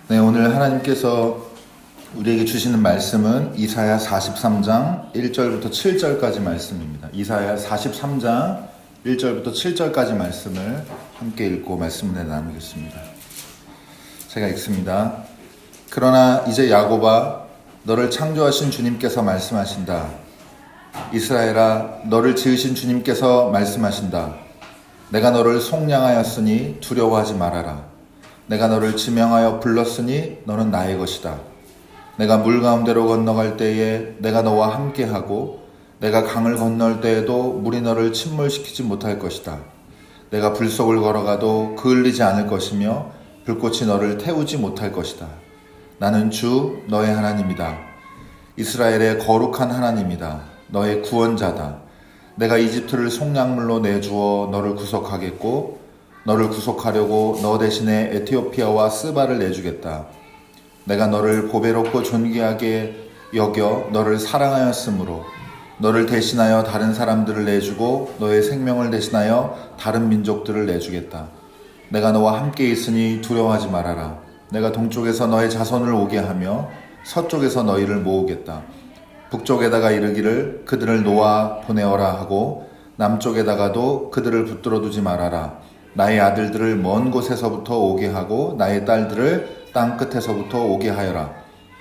네, 오늘 하나님께서 우리에게 주시는 말씀은 이사야 43장 1절부터 7절까지 말씀입니다. 이사야 43장 1절부터 7절까지 말씀을 함께 읽고 말씀을 나누겠습니다. 제가 읽습니다. 그러나 이제 야곱아, 너를 창조하신 주님께서 말씀하신다. 이스라엘아, 너를 지으신 주님께서 말씀하신다. 내가 너를 속량하였으니 두려워하지 말아라. 내가 너를 지명하여 불렀으니 너는 나의 것이다. 내가 물 가운데로 건너갈 때에 내가 너와 함께하고 내가 강을 건널 때에도 물이 너를 침몰시키지 못할 것이다. 내가 불 속을 걸어가도 그을리지 않을 것이며 불꽃이 너를 태우지 못할 것이다. 나는 주 너의 하나님이다. 이스라엘의 거룩한 하나님이다. 너의 구원자다. 내가 이집트를 속량물로 내주어 너를 구속하겠고 너를 구속하려고 너 대신에 에티오피아와 스바를 내주겠다. 내가 너를 보배롭고 존귀하게 여겨 너를 사랑하였으므로 너를 대신하여 다른 사람들을 내주고 너의 생명을 대신하여 다른 민족들을 내주겠다. 내가 너와 함께 있으니 두려워하지 말아라. 내가 동쪽에서 너의 자손을 오게 하며 서쪽에서 너희를 모으겠다. 북쪽에다가 이르기를 그들을 놓아 보내어라 하고 남쪽에다가도 그들을 붙들어 두지 말아라. 나의 아들들을 먼 곳에서부터 오게 하고 나의 딸들을 땅 끝에서부터 오게 하여라.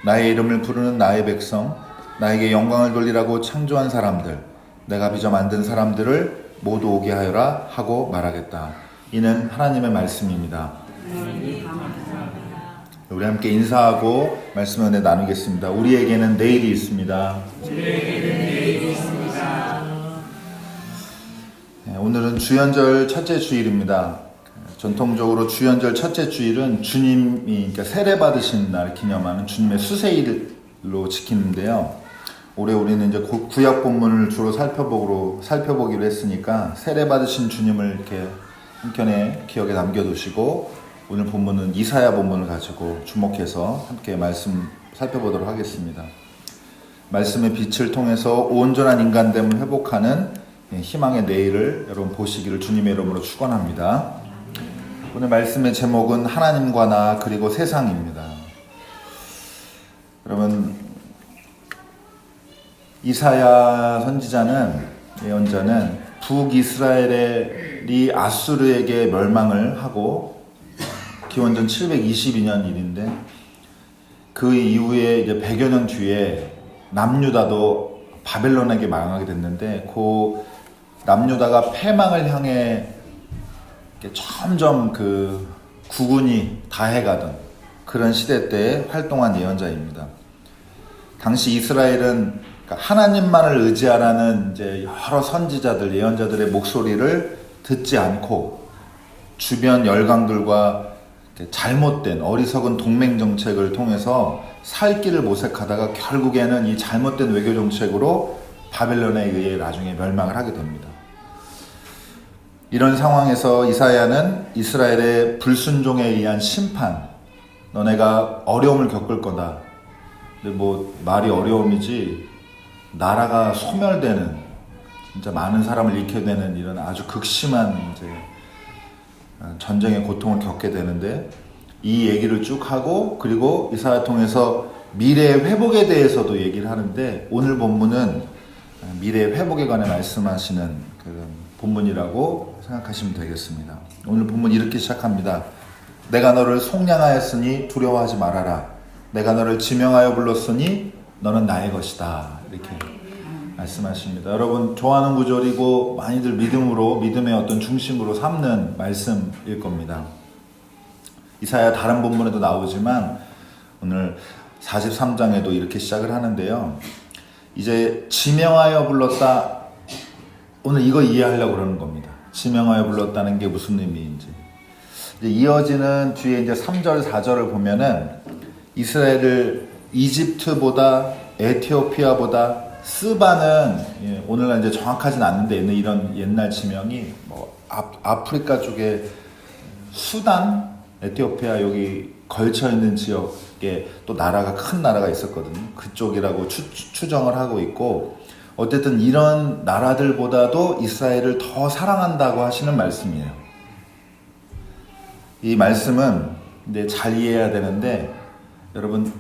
나의 이름을 부르는 나의 백성, 나에게 영광을 돌리라고 창조한 사람들, 내가 빚어 만든 사람들을 모두 오게 하여라 하고 말하겠다. 이는 하나님의 말씀입니다. 우리 함께 인사하고 말씀 은혜 나누겠습니다. 우리에게는 내일이 있습니다. 오늘은 주연절 첫째 주일입니다. 전통적으로 주연절 첫째 주일은 주님이 세례 받으신 날 기념하는 주님의 수세일로 지키는데요. 올해 우리는 이제 구약 본문을 주로 살펴보기로 했으니까 세례 받으신 주님을 이렇게 한켠에 기억에 남겨두시고 오늘 본문은 이사야 본문을 가지고 주목해서 함께 말씀 살펴보도록 하겠습니다. 말씀의 빛을 통해서 온전한 인간됨을 회복하는 희망의 내일을 여러분 보시기를 주님의 이름으로 축원합니다. 오늘 말씀의 제목은 하나님과 나 그리고 세상입니다. 여러분, 이사야 선지자는 예언자는 북이스라엘이 아수르에게 멸망을 하고 기원전 722년 일인데 그 이후에 이제 100여 년 뒤에 남유다도 바벨론에게 망하게 됐는데 그 남유다가 패망을 향해 점점 그 국운이 다해가던 그런 시대 때 활동한 예언자입니다. 당시 이스라엘은 하나님만을 의지하라는 이제 여러 선지자들, 예언자들의 목소리를 듣지 않고 주변 열강들과 잘못된 어리석은 동맹 정책을 통해서 살 길을 모색하다가 결국에는 이 잘못된 외교 정책으로 바벨론에 의해 나중에 멸망을 하게 됩니다. 이런 상황에서 이사야는 이스라엘의 불순종에 의한 심판, 너네가 어려움을 겪을 거다. 근데 말이 어려움이지 나라가 소멸되는, 진짜 많은 사람을 잃게 되는 이런 아주 극심한 이제 전쟁의 고통을 겪게 되는데 이 얘기를 쭉 하고 그리고 이사야 통해서 미래의 회복에 대해서도 얘기를 하는데 오늘 본문은 미래의 회복에 관해 말씀하시는 그런 본문이라고 생각하시면 되겠습니다. 오늘 본문 이렇게 시작합니다. 내가 너를 속량하였으니 두려워하지 말아라. 내가 너를 지명하여 불렀으니 너는 나의 것이다. 이렇게 말씀하십니다. 여러분 좋아하는 구절이고 많이들 믿음의 어떤 중심으로 삼는 말씀일 겁니다. 이사야 다른 본문에도 나오지만 오늘 43장에도 이렇게 시작을 하는데요. 이제 지명하여 불렀다. 오늘 이거 이해하려고 그러는 겁니다. 지명하여 불렀다는 게 무슨 의미인지. 이제 이어지는 뒤에 이제 3절, 4절을 보면은 이스라엘을 이집트보다 에티오피아보다 스바는 오늘날 이제 정확하진 않는데 이런 옛날 지명이 아프리카 쪽에 수단, 에티오피아 여기 걸쳐 있는 지역에 또 큰 나라가 있었거든요. 그쪽이라고 추정을 하고 있고 어쨌든 이런 나라들보다도 이스라엘을 더 사랑한다고 하시는 말씀이에요. 이 말씀은 근데 잘 이해해야 되는데, 여러분,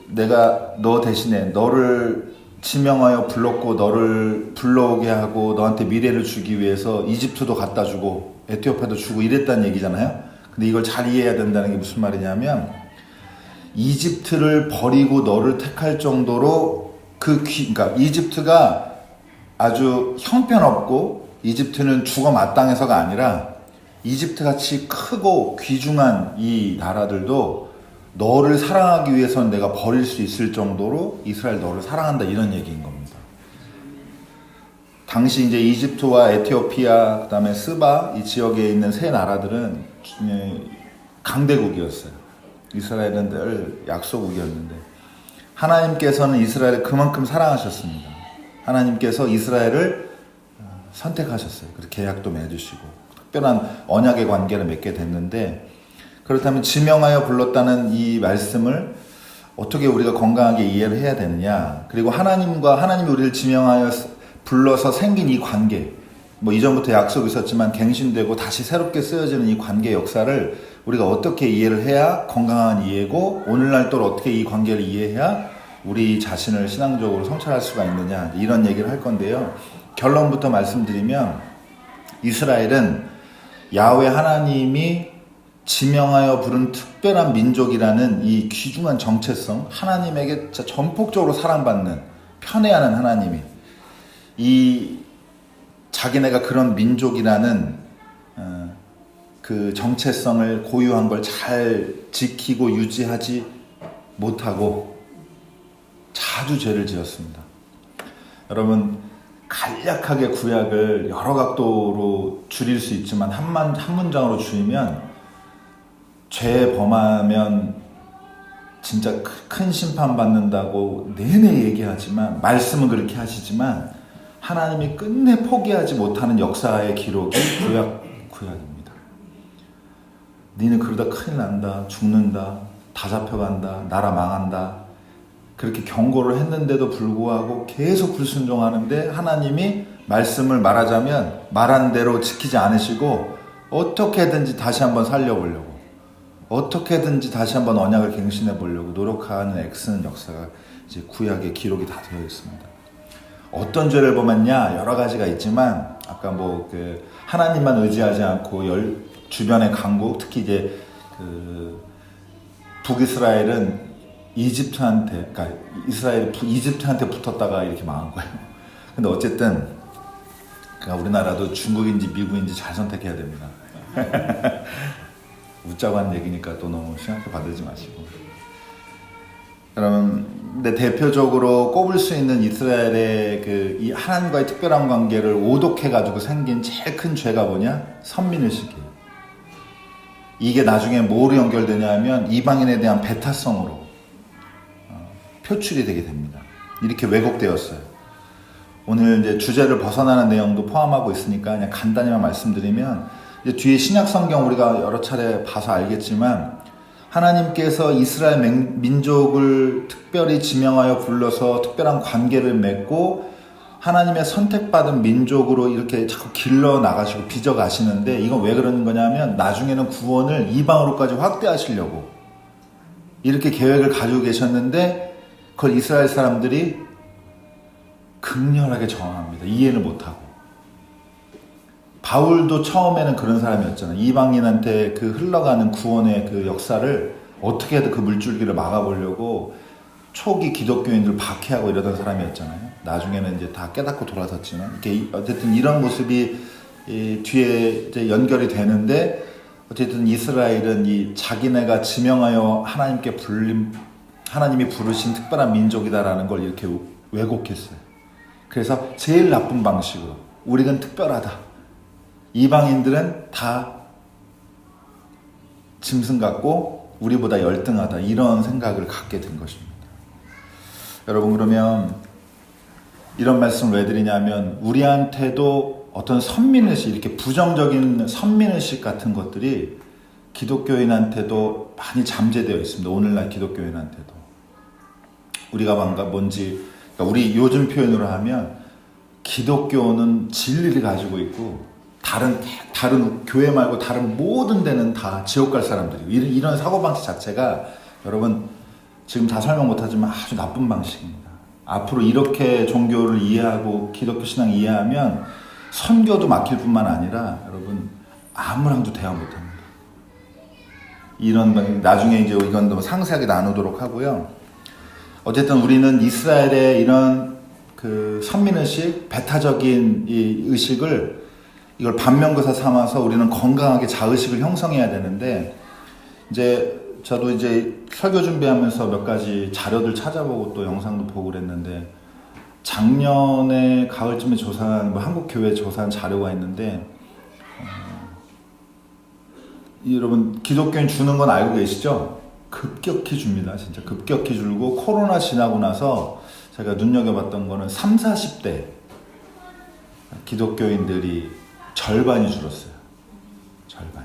내가 너 대신에 너를 지명하여 불렀고 너를 불러오게 하고 너한테 미래를 주기 위해서 이집트도 갖다 주고 에티오피아도 주고 이랬다는 얘기잖아요. 근데 이걸 잘 이해해야 된다는 게 무슨 말이냐면, 이집트를 버리고 너를 택할 정도로 그러니까 이집트가 아주 형편없고 이집트는 죽어 마땅해서가 아니라 이집트 같이 크고 귀중한 이 나라들도 너를 사랑하기 위해서는 내가 버릴 수 있을 정도로 이스라엘 너를 사랑한다, 이런 얘기인 겁니다. 당시 이제 이집트와 에티오피아, 그 다음에 스바 이 지역에 있는 세 나라들은 강대국이었어요. 이스라엘은 늘 약소국이었는데 하나님께서는 이스라엘을 그만큼 사랑하셨습니다. 하나님께서 이스라엘을 선택하셨어요. 그래서 계약도 맺으시고 특별한 언약의 관계를 맺게 됐는데, 그렇다면 지명하여 불렀다는 이 말씀을 어떻게 우리가 건강하게 이해를 해야 되느냐, 그리고 하나님이 우리를 지명하여 불러서 생긴 이 관계, 뭐 이전부터 약속이 있었지만 갱신되고 다시 새롭게 쓰여지는 이 관계 역사를 우리가 어떻게 이해를 해야 건강한 이해고, 오늘날 또 어떻게 이 관계를 이해해야 우리 자신을 신앙적으로 성찰할 수가 있느냐, 이런 얘기를 할 건데요. 결론부터 말씀드리면, 이스라엘은 야훼 하나님이 지명하여 부른 특별한 민족이라는 이 귀중한 정체성, 하나님에게 진짜 전폭적으로 사랑받는, 편애하는 하나님이 이 자기네가 그런 민족이라는 그 정체성을 고유한 걸 잘 지키고 유지하지 못하고 자주 죄를 지었습니다. 여러분, 간략하게 구약을 여러 각도로 줄일 수 있지만 한 문장으로 줄이면, 죄 범하면 진짜 큰 심판 받는다고 내내 얘기하지만, 말씀은 그렇게 하시지만 하나님이 끝내 포기하지 못하는 역사의 기록이 구약입니다. 니는 그러다 큰일 난다, 죽는다, 다 잡혀간다, 나라 망한다, 그렇게 경고를 했는데도 불구하고 계속 불순종하는데 하나님이 말씀을 말하자면 말한 대로 지키지 않으시고 어떻게든지 다시 한번 살려보려고, 어떻게든지 다시 한번 언약을 갱신해 보려고 노력하는 애쓰는 역사가 이제 구약의 기록이 다 되어 있습니다. 어떤 죄를 범했냐, 여러 가지가 있지만 아까 하나님만 의지하지 않고 주변의 강국, 특히 이제 북이스라엘은 그러니까 이스라엘이 이집트한테 붙었다가 이렇게 망한 거예요. 근데 어쨌든 그러니까 우리나라도 중국인지 미국인지 잘 선택해야 됩니다. 웃자고 한 얘기니까 또 너무 심하게 받지 마시고. 그러면 근데 대표적으로 꼽을 수 있는 이스라엘의 이 하나님과의 특별한 관계를 오독해가지고 생긴 제일 큰 죄가 뭐냐? 선민의식이에요. 이게 나중에 뭐로 연결되냐 하면 이방인에 대한 배타성으로 표출이 되게 됩니다. 이렇게 왜곡되었어요. 오늘 이제 주제를 벗어나는 내용도 포함하고 있으니까 그냥 간단히만 말씀드리면, 이제 뒤에 신약 성경 우리가 여러 차례 봐서 알겠지만, 하나님께서 이스라엘 민족을 특별히 지명하여 불러서 특별한 관계를 맺고 하나님의 선택받은 민족으로 이렇게 자꾸 길러 나가시고 빚어 가시는데, 이건 왜 그러는 거냐면 나중에는 구원을 이방으로까지 확대하시려고 이렇게 계획을 가지고 계셨는데, 그걸 이스라엘 사람들이 극렬하게 저항합니다. 이해를 못하고. 바울도 처음에는 그런 사람이었잖아요. 이방인한테 그 흘러가는 구원의 그 역사를 어떻게든 그 물줄기를 막아보려고 초기 기독교인들을 박해하고 이러던 사람이었잖아요. 나중에는 이제 다 깨닫고 돌아섰지만, 이렇게 어쨌든 이런 모습이 뒤에 이제 연결이 되는데, 어쨌든 이스라엘은 이 자기네가 지명하여 하나님이 부르신 특별한 민족이다라는 걸 이렇게 왜곡했어요. 그래서 제일 나쁜 방식으로 우리는 특별하다, 이방인들은 다 짐승 같고 우리보다 열등하다, 이런 생각을 갖게 된 것입니다. 여러분, 그러면 이런 말씀을 왜 드리냐면, 우리한테도 어떤 선민의식, 이렇게 부정적인 선민의식 같은 것들이 기독교인한테도 많이 잠재되어 있습니다. 오늘날 기독교인한테도. 우리가 그러니까 우리 요즘 표현으로 하면 기독교는 진리를 가지고 있고 다른 교회 말고 다른 모든 데는 다 지옥 갈 사람들이고, 이런 사고방식 자체가 여러분 지금 다 설명 못하지만 아주 나쁜 방식입니다. 앞으로 이렇게 종교를 이해하고 기독교 신앙 이해하면 선교도 막힐 뿐만 아니라 여러분 아무랑도 대화 못합니다. 이런 나중에 이제 이건 더 상세하게 나누도록 하고요. 어쨌든 우리는 이스라엘의 이런 그 선민의식, 배타적인 이 의식을 이걸 반면교사 삼아서 우리는 건강하게 자의식을 형성해야 되는데, 이제 저도 이제 설교 준비하면서 몇 가지 자료들 찾아보고 또 영상도 보고 그랬는데, 작년에 가을쯤에 조사한 한국 교회 조사한 자료가 있는데, 여러분 기독교인 주는 건 알고 계시죠? 급격히 줍니다. 진짜 급격히 줄고, 코로나 지나고 나서 제가 눈여겨봤던 거는 30, 40대 기독교인들이 절반이 줄었어요. 절반.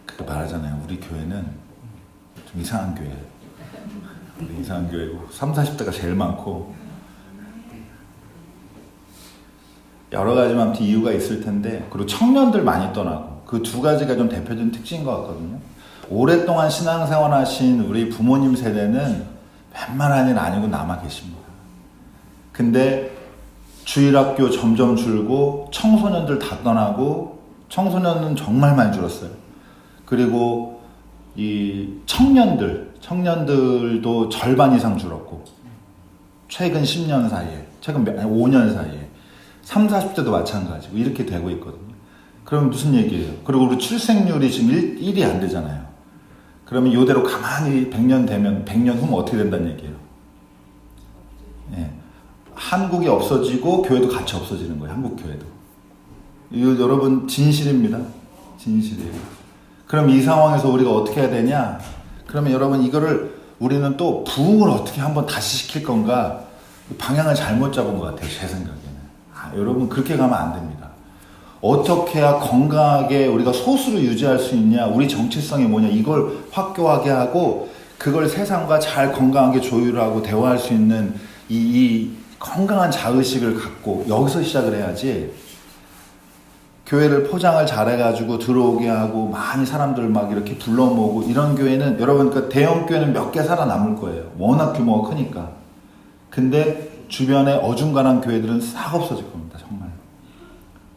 그렇게 말하잖아요. 우리 교회는 좀 이상한 교회예요. 이상한 교회고 30, 40대가 제일 많고, 여러 가지만 아무튼 이유가 있을 텐데, 그리고 청년들 많이 떠나고, 그 두 가지가 좀 대표적인 특징인 것 같거든요. 오랫동안 신앙생활 하신 우리 부모님 세대는 웬만한 일 아니고 남아 계십니다. 근데 주일학교 점점 줄고 청소년들 다 떠나고, 청소년은 정말 많이 줄었어요. 그리고 이 청년들도 절반 이상 줄었고, 최근 10년 사이에, 최근 5년 사이에 30, 40대도 마찬가지고 이렇게 되고 있거든요. 그럼 무슨 얘기예요? 그리고 우리 출생률이 지금 1이 안 되잖아요. 그러면 이대로 가만히 100년 되면 100년 후면 어떻게 된다는 얘기예요? 예. 한국이 없어지고 교회도 같이 없어지는 거예요. 한국 교회도. 이거 여러분 진실입니다. 진실이에요. 그럼 이 상황에서 우리가 어떻게 해야 되냐? 그러면 여러분 이거를 우리는 또 부흥을 어떻게 한번 다시 시킬 건가? 방향을 잘못 잡은 것 같아요. 제 생각에는. 여러분 그렇게 가면 안 됩니다. 어떻게 해야 건강하게 우리가 소수를 유지할 수 있냐, 우리 정체성이 뭐냐, 이걸 확고하게 하고 그걸 세상과 잘 건강하게 조율하고 대화할 수 있는 이 건강한 자의식을 갖고 여기서 시작을 해야지, 교회를 포장을 잘해가지고 들어오게 하고 많이 사람들 막 이렇게 불러 모으고 이런 교회는, 여러분 그 대형 교회는 몇 개 살아남을 거예요. 워낙 규모가 크니까. 근데 주변에 어중간한 교회들은 싹 없어질 겁니다. 정말.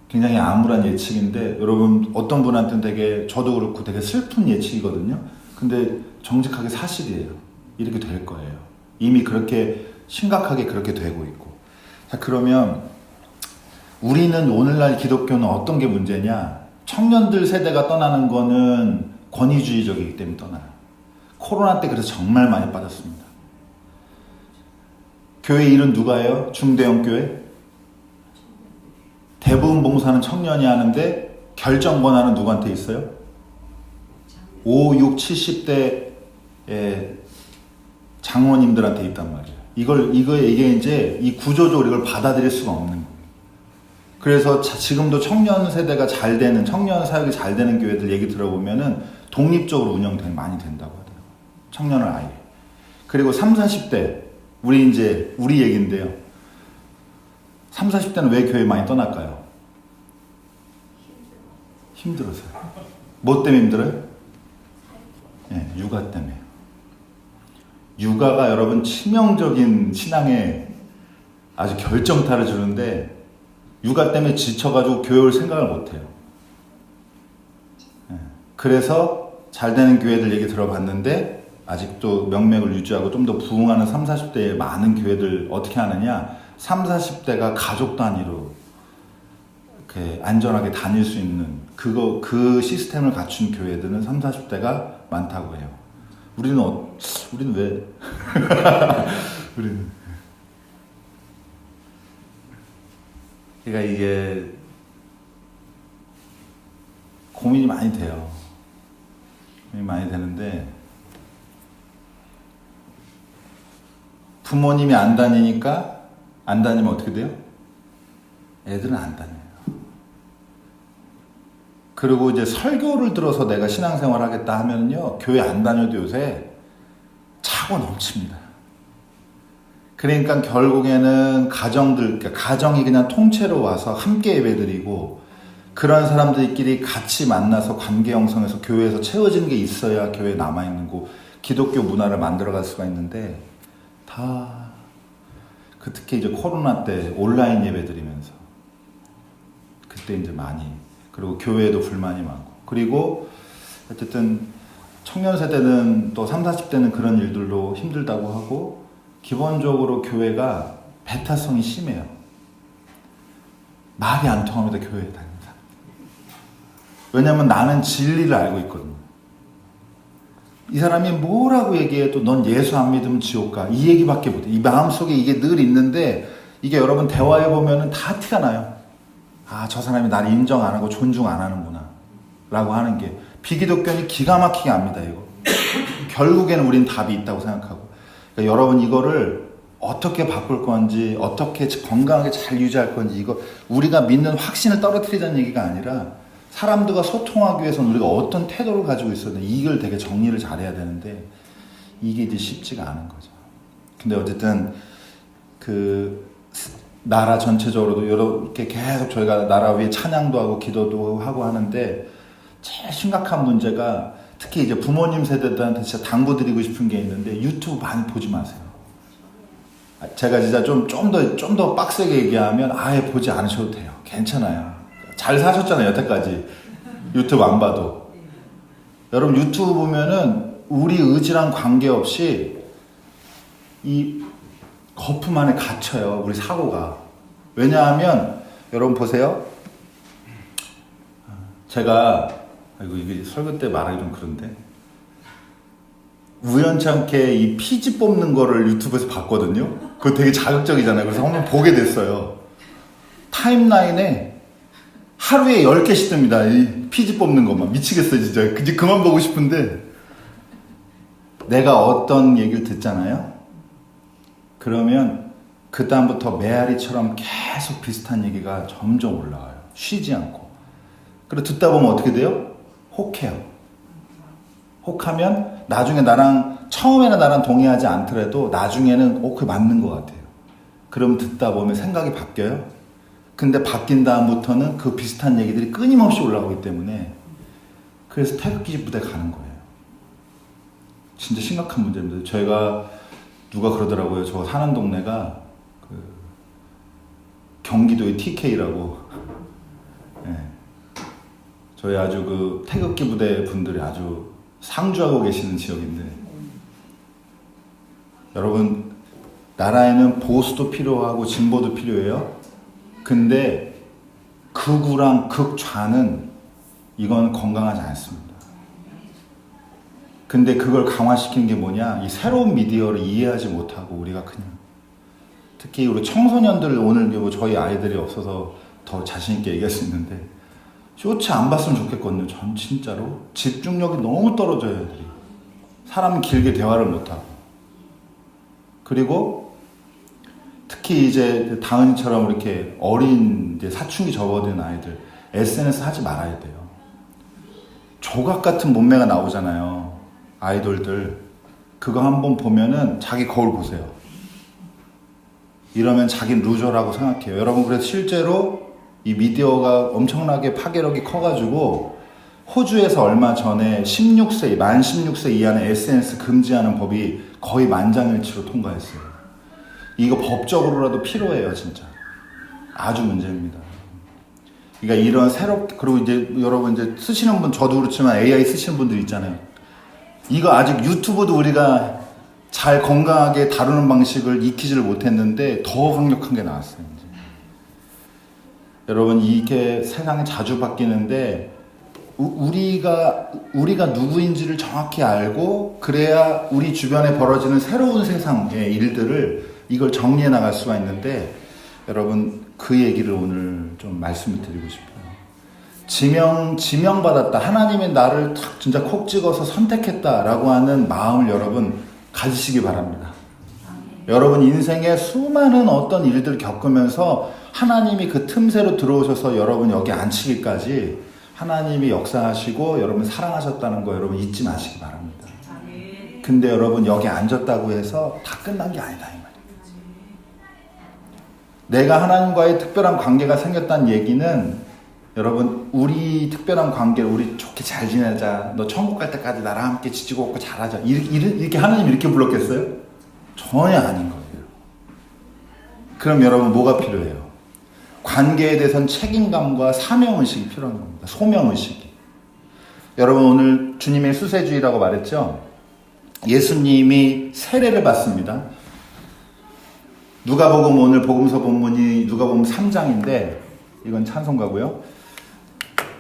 굉장히 암울한 예측인데, 여러분 어떤 분한테는 되게, 저도 그렇고 되게 슬픈 예측이거든요. 근데 정직하게 사실이에요. 이렇게 될 거예요. 이미 그렇게 심각하게 그렇게 되고 있고. 자, 그러면 우리는 오늘날 기독교는 어떤 게 문제냐? 청년들 세대가 떠나는 거는 권위주의적이기 때문에 떠나요. 코로나 때 그래서 정말 많이 빠졌습니다. 교회 일은 누가 해요? 중대형 교회? 대부분 봉사는 청년이 하는데 결정 권한은 누구한테 있어요? 5, 6, 70대의 장로님들한테 있단 말이에요. 이게 이제 이 구조적으로 이걸 받아들일 수가 없는 거예요. 그래서 지금도 청년 세대가 잘 되는, 청년 사역이 잘 되는 교회들 얘기 들어보면은 독립적으로 많이 된다고 하더라고요. 청년을 아예. 그리고 30, 40대, 우리 얘기인데요. 30, 40대는 왜 교회 많이 떠날까요? 힘들어서요. 뭐 때문에 힘들어요? 네, 육아 때문에. 육아가 여러분 치명적인 신앙에 아주 결정타를 주는데, 육아 때문에 지쳐가지고 교회 올 생각을 못해요. 네. 그래서 잘 되는 교회들 얘기 들어봤는데, 아직도 명맥을 유지하고 좀 더 부흥하는 30, 40대의 많은 교회들 어떻게 하느냐? 30, 40대가 가족 단위로 이렇게 안전하게 다닐 수 있는 그 시스템을 갖춘 교회들은 30, 40대가 많다고 해요. 우리는 왜? 우리는. 그러니까 이게 고민이 많이 돼요. 고민이 많이 되는데, 부모님이 안 다니니까, 안 다니면 어떻게 돼요? 애들은 안 다녀요. 그리고 이제 설교를 들어서 내가 신앙생활 하겠다 하면요, 교회 안 다녀도 요새 차고 넘칩니다. 그러니까 결국에는 가정들, 그러니까 가정이 그냥 통째로 와서 함께 예배드리고 그런 사람들끼리 같이 만나서 관계 형성해서 교회에서 채워지는 게 있어야 교회에 남아있는 거 기독교 문화를 만들어갈 수가 있는데 다 특히 이제 코로나 때 온라인 예배드리면서 그때 이제 많이 그리고 교회에도 불만이 많고 그리고 어쨌든 청년 세대는 또 30, 40대는 그런 일들도 힘들다고 하고 기본적으로 교회가 배타성이 심해요. 말이 안 통합니다. 교회에 다니는 사람. 왜냐면 나는 진리를 알고 있거든요. 이 사람이 뭐라고 얘기해도 넌 예수 안 믿으면 지옥 가. 이 얘기밖에 못해. 이 마음속에 이게 늘 있는데 이게 여러분 대화해 보면은 다 티가 나요. 아, 저 사람이 나를 인정 안 하고 존중 안 하는구나 라고 하는 게 비기독교는 기가 막히게 압니다. 이거 결국에는 우린 답이 있다고 생각하고 그러니까 여러분 이거를 어떻게 바꿀 건지 어떻게 건강하게 잘 유지할 건지 이거 우리가 믿는 확신을 떨어뜨리자는 얘기가 아니라 사람들과 소통하기 위해서는 우리가 어떤 태도를 가지고 있어야 돼. 이걸 되게 정리를 잘해야 되는데 이게 이제 쉽지가 않은 거죠. 근데 어쨌든 그 나라 전체적으로도 이렇게 계속 저희가 나라 위에 찬양도 하고 기도도 하고 하는데 제일 심각한 문제가 특히 이제 부모님 세대들한테 진짜 당부드리고 싶은 게 있는데 유튜브 많이 보지 마세요. 제가 진짜 좀 더 빡세게 얘기하면 아예 보지 않으셔도 돼요. 괜찮아요. 잘 사셨잖아요, 여태까지. 유튜브 안 봐도. 여러분 유튜브 보면은 우리 의지랑 관계없이 이 거품 안에 갇혀요, 우리 사고가. 왜냐하면 여러분 보세요. 제가 이게 설교 때 말하기 좀 그런데 우연찮게 이 피지 뽑는 거를 유튜브에서 봤거든요. 그거 되게 자극적이잖아요. 그래서 한번 보게 됐어요. 타임라인에 하루에 10개씩 뜹니다. 이 피지 뽑는 것만. 미치겠어요, 진짜. 이제 그만 보고 싶은데 내가 어떤 얘기를 듣잖아요. 그러면 그 다음부터 메아리처럼 계속 비슷한 얘기가 점점 올라와요. 쉬지 않고. 그리고 듣다 보면 어떻게 돼요? 혹해요. 혹하면 나중에 처음에는 나랑 동의하지 않더라도 나중에는 그게 맞는 것 같아요. 그럼 듣다 보면 생각이 바뀌어요. 근데 바뀐 다음부터는 그 비슷한 얘기들이 끊임없이 올라오기 때문에 그래서 태극기 부대 가는 거예요. 진짜 심각한 문제입니다. 저희가 누가 그러더라고요. 저 사는 동네가 경기도의 TK라고. 네. 저희 아주 그 태극기 부대 분들이 아주 상주하고 계시는 지역인데 여러분 나라에는 보수도 필요하고 진보도 필요해요. 근데 극우랑 극좌는 이건 건강하지 않습니다. 근데 그걸 강화시키는 게 뭐냐? 이 새로운 미디어를 이해하지 못하고 우리가 그냥 특히 우리 청소년들 오늘 뭐 저희 아이들이 없어서 더 자신 있게 얘기할 수 있는데 쇼츠 안 봤으면 좋겠거든요. 전 진짜로 집중력이 너무 떨어져요. 애들이 사람 길게 대화를 못하고 그리고 특히 이제 다은이처럼 이렇게 어린 이제 사춘기 접어든 아이들 SNS 하지 말아야 돼요. 조각 같은 몸매가 나오잖아요. 아이돌들 그거 한번 보면은 자기 거울 보세요. 이러면 자기는 루저라고 생각해요. 여러분 그래서 실제로 이 미디어가 엄청나게 파괴력이 커가지고 호주에서 얼마 전에 만 16세 이하는 SNS 금지하는 법이 거의 만장일치로 통과했어요. 이거 법적으로라도 필요해요, 진짜. 아주 문제입니다. 그러니까 이런 그리고 이제 여러분 이제 쓰시는 분, 저도 그렇지만 AI 쓰시는 분들 있잖아요. 이거 아직 유튜브도 우리가 잘 건강하게 다루는 방식을 익히지를 못했는데 더 강력한 게 나왔어요, 이제. 여러분, 이게 세상이 자주 바뀌는데 우리가 누구인지를 정확히 알고 그래야 우리 주변에 벌어지는 새로운 세상의 일들을 이걸 정리해 나갈 수가 있는데 여러분 그 얘기를 오늘 좀 말씀을 드리고 싶어요. 지명받았다. 하나님이 나를 탁 진짜 콕 찍어서 선택했다라고 하는 마음을 여러분 가지시기 바랍니다. 여러분 인생에 수많은 어떤 일들을 겪으면서 하나님이 그 틈새로 들어오셔서 여러분 여기 앉히기까지 하나님이 역사하시고 여러분 사랑하셨다는 거 여러분 잊지 마시기 바랍니다. 근데 여러분 여기 앉았다고 해서 다 끝난 게 아니다 이 말이에요. 내가 하나님과의 특별한 관계가 생겼다는 얘기는 여러분 우리 특별한 관계를 우리 좋게 잘 지내자. 너 천국 갈 때까지 나랑 함께 지지고 걷고 잘하자. 이렇게 하나님 이렇게 불렀겠어요? 전혀 아닌 거예요. 그럼 여러분 뭐가 필요해요? 관계에 대해서는 책임감과 사명의식이 필요한 겁니다. 소명의식이. 여러분 오늘 주님의 수세주의라고 말했죠? 예수님이 세례를 받습니다. 누가복음 오늘 복음서 본문이 누가복음 3장인데 이건 찬송가고요.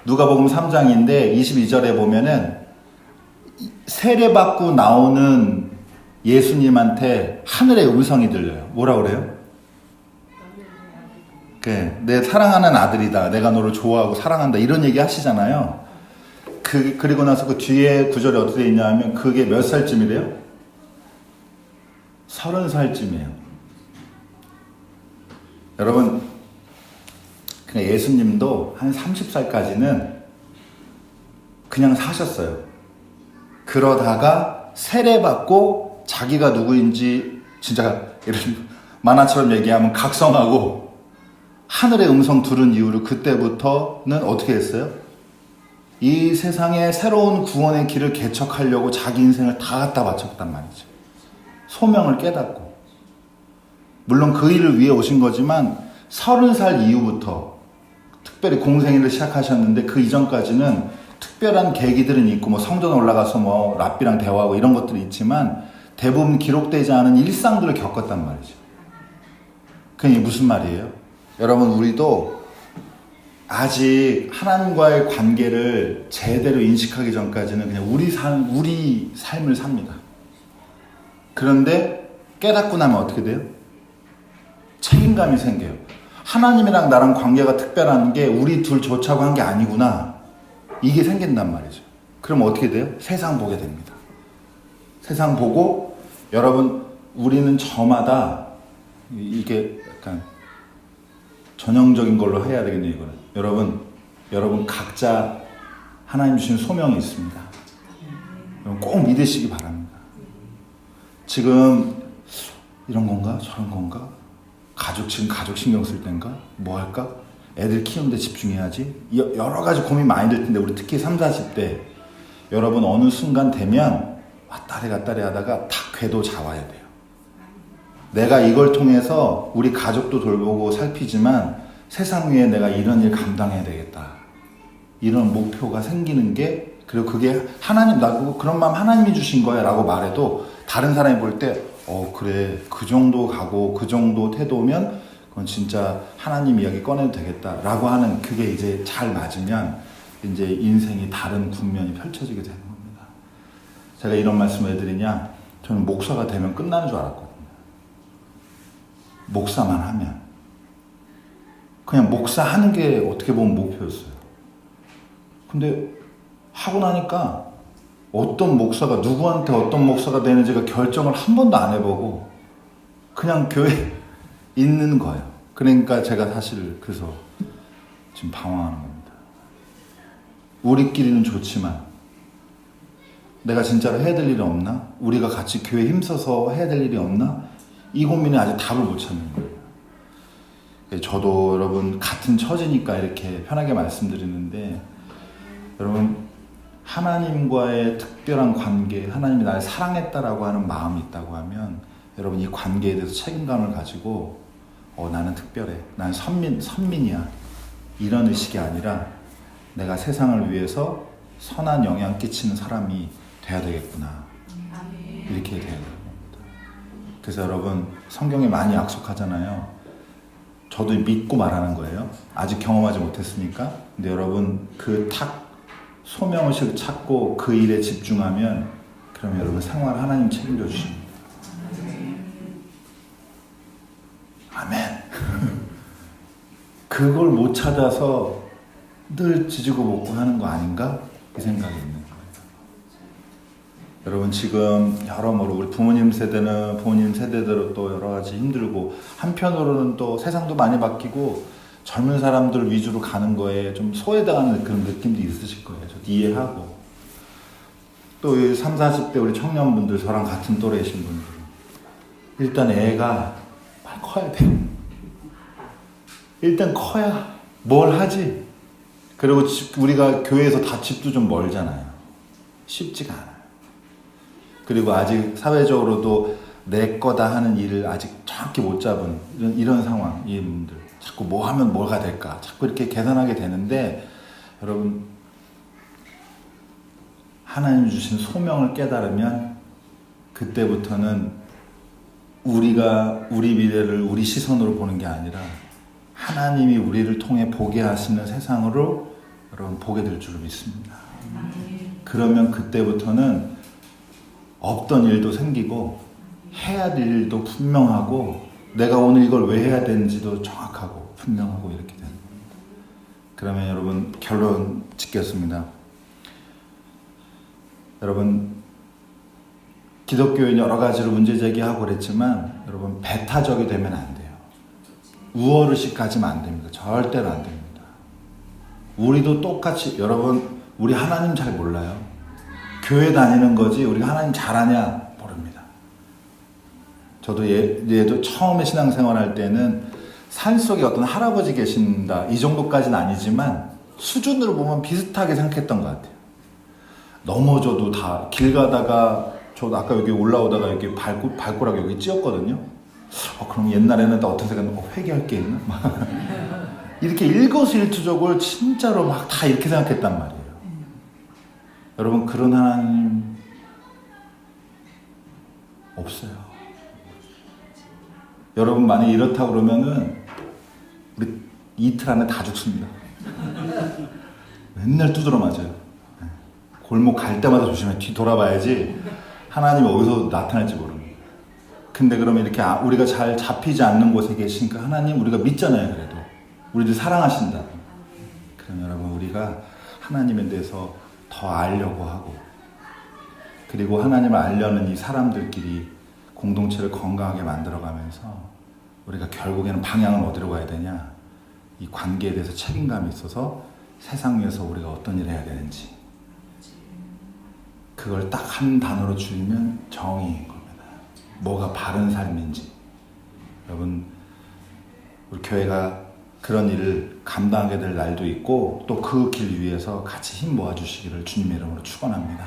누가복음 3장인데 22절에 보면은 세례 받고 나오는 예수님한테 하늘의 음성이 들려요. 뭐라 그래요? 내 사랑하는 아들이다. 내가 너를 좋아하고 사랑한다. 이런 얘기 하시잖아요. 그리고 나서 그 뒤에 구절에 어떻게 있냐 하면 그게 몇 살쯤이래요? 30살쯤이에요. 여러분, 그냥 예수님도 한 30살까지는 그냥 사셨어요. 그러다가 세례받고 자기가 누구인지 진짜 만화처럼 얘기하면 각성하고 하늘의 음성 들은 이후로 그때부터는 어떻게 했어요? 이 세상에 새로운 구원의 길을 개척하려고 자기 인생을 다 갖다 바쳤단 말이죠. 소명을 깨닫고. 물론 그 일을 위해 오신 거지만 30살 이후부터 특별히 공생애를 시작하셨는데 그 이전까지는 특별한 계기들은 있고 뭐 성전 올라가서 뭐 랍비랑 대화하고 이런 것들이 있지만 대부분 기록되지 않은 일상들을 겪었단 말이죠. 그게 무슨 말이에요? 여러분 우리도 아직 하나님과의 관계를 제대로 인식하기 전까지는 그냥 우리 삶을 삽니다. 그런데 깨닫고 나면 어떻게 돼요? 책임감이 생겨요. 하나님이랑 나랑 관계가 특별한 게 우리 둘 좋자고 한 게 아니구나. 이게 생긴단 말이죠. 그럼 어떻게 돼요? 세상 보게 됩니다. 세상 보고 여러분 우리는 저마다 이게 약간 전형적인 걸로 해야 되겠네요. 이거는 여러분 각자 하나님 주신 소명이 있습니다. 여러분 꼭 믿으시기 바랍니다. 지금 이런 건가 저런 건가 지금 가족 신경 쓸 때인가 뭐 할까 애들 키우는데 집중해야지 여러 가지 고민 많이 들 텐데 우리 특히 30, 40대 여러분 어느 순간 되면 왔다리 갔다리 하다가 탁 궤도 잡아야 돼요. 내가 이걸 통해서 우리 가족도 돌보고 살피지만 세상 위에 내가 이런 일 감당해야 되겠다. 이런 목표가 생기는 게 그리고 그게 하나님 나고 그런 마음 하나님이 주신 거야 라고 말해도 다른 사람이 볼 때 그래 그 정도 가고 그 정도 태도면 그건 진짜 하나님 이야기 꺼내도 되겠다 라고 하는 그게 이제 잘 맞으면 이제 인생이 다른 국면이 펼쳐지게 되는 겁니다. 제가 이런 말씀을 해드리냐 저는 목사가 되면 끝나는 줄 알았거든요. 목사만 하면 그냥 목사하는 게 어떻게 보면 목표였어요. 근데 하고 나니까 어떤 목사가 누구한테 어떤 목사가 되는지가 결정을 한 번도 안 해보고 그냥 교회에 있는 거예요. 그러니까 제가 사실 그래서 지금 방황하는 겁니다. 우리끼리는 좋지만 내가 진짜로 해야 될 일이 없나? 우리가 같이 교회에 힘써서 해야 될 일이 없나? 이 고민에 아직 답을 못 찾는 거예요. 저도 여러분 같은 처지니까 이렇게 편하게 말씀드리는데 여러분 하나님과의 특별한 관계, 하나님이 나를 사랑했다라고 하는 마음이 있다고 하면 여러분 이 관계에 대해서 책임감을 가지고 나는 특별해, 난 선민이야 이런 의식이 아니라 내가 세상을 위해서 선한 영향 끼치는 사람이 돼야 되겠구나 이렇게 돼야 됩니다. 그래서 여러분 성경에 많이 약속하잖아요. 저도 믿고 말하는 거예요. 아직 경험하지 못했으니까. 근데 여러분 그 소명의식을 찾고 그 일에 집중하면 그럼 여러분 생활 하나님 책임져 주십니다. 아멘. 그걸 못 찾아서 늘 지지고 볶고 하는 거 아닌가? 이 생각이 있는 거예요. 여러분 지금 여러모로 우리 부모님 세대는 부모님 세대대로 또 여러 가지 힘들고 한편으로는 또 세상도 많이 바뀌고 젊은 사람들 위주로 가는 거에 좀 소외당하는 그런 느낌도 있으실 거예요. 저도 이해하고. 또 30, 40대 우리 청년분들, 저랑 같은 또래이신 분들. 일단 애가 빨리 커야 돼요. 일단 커야 뭘 하지. 그리고 우리가 교회에서 다 집도 좀 멀잖아요. 쉽지가 않아요. 그리고 아직 사회적으로도 내 거다 하는 일을 아직 정확히 못 잡은 이런 상황, 이 분들. 자꾸 뭐 하면 뭐가 될까? 자꾸 이렇게 계산하게 되는데, 여러분, 하나님 주신 소명을 깨달으면 그때부터는 우리가 우리 미래를 우리 시선으로 보는 게 아니라 하나님이 우리를 통해 보게 하시는 세상으로 여러분 보게 될 줄 믿습니다. 그러면 그때부터는 없던 일도 생기고 해야 될 일도 분명하고 내가 오늘 이걸 왜 해야 되는지도 정확하고 분명하고 이렇게 됩니다. 그러면 여러분 결론 짓겠습니다. 여러분 기독교인 여러 가지로 문제 제기하고 그랬지만 여러분 배타적이 되면 안 돼요. 우월의식 가지면 안 됩니다. 절대로 안 됩니다. 우리도 똑같이 여러분 우리 하나님 잘 몰라요. 교회 다니는 거지 우리가 하나님 잘 아냐 모릅니다. 저도 얘도 처음에 신앙생활 할 때는 산속에 어떤 할아버지 계신다 이 정도까지는 아니지만 수준으로 보면 비슷하게 생각했던 것 같아요. 넘어져도 다 길 가다가 저도 아까 여기 올라오다가 여기 발가락 여기 찧었거든요. 그럼 옛날에는 나 어떤 생각은 회개할 게 있나? 이렇게 일거수일투족을 진짜로 막 다 이렇게 생각했단 말이에요. 여러분 그런 하나님 없어요. 여러분 만약 이렇다 그러면은 우리 이틀 안에 다 죽습니다. 맨날 두드러 맞아요. 골목 갈 때마다 조심해. 뒤 돌아봐야지 하나님이 어디서 나타날지 모릅니다. 근데 그러면 이렇게 우리가 잘 잡히지 않는 곳에 계시니까 하나님 우리가 믿잖아요. 그래도 우리를 사랑하신다. 그럼 여러분 우리가 하나님에 대해서 더 알려고 하고 그리고 하나님을 알려는 이 사람들끼리 공동체를 건강하게 만들어가면서 우리가 결국에는 방향은 어디로 가야 되냐 이 관계에 대해서 책임감이 있어서 세상 위에서 우리가 어떤 일을 해야 되는지 그걸 딱 한 단어로 줄이면 정의인 겁니다. 뭐가 바른 삶인지. 여러분 우리 교회가 그런 일을 감당하게 될 날도 있고 또 그 길 위에서 같이 힘 모아주시기를 주님의 이름으로 축원합니다.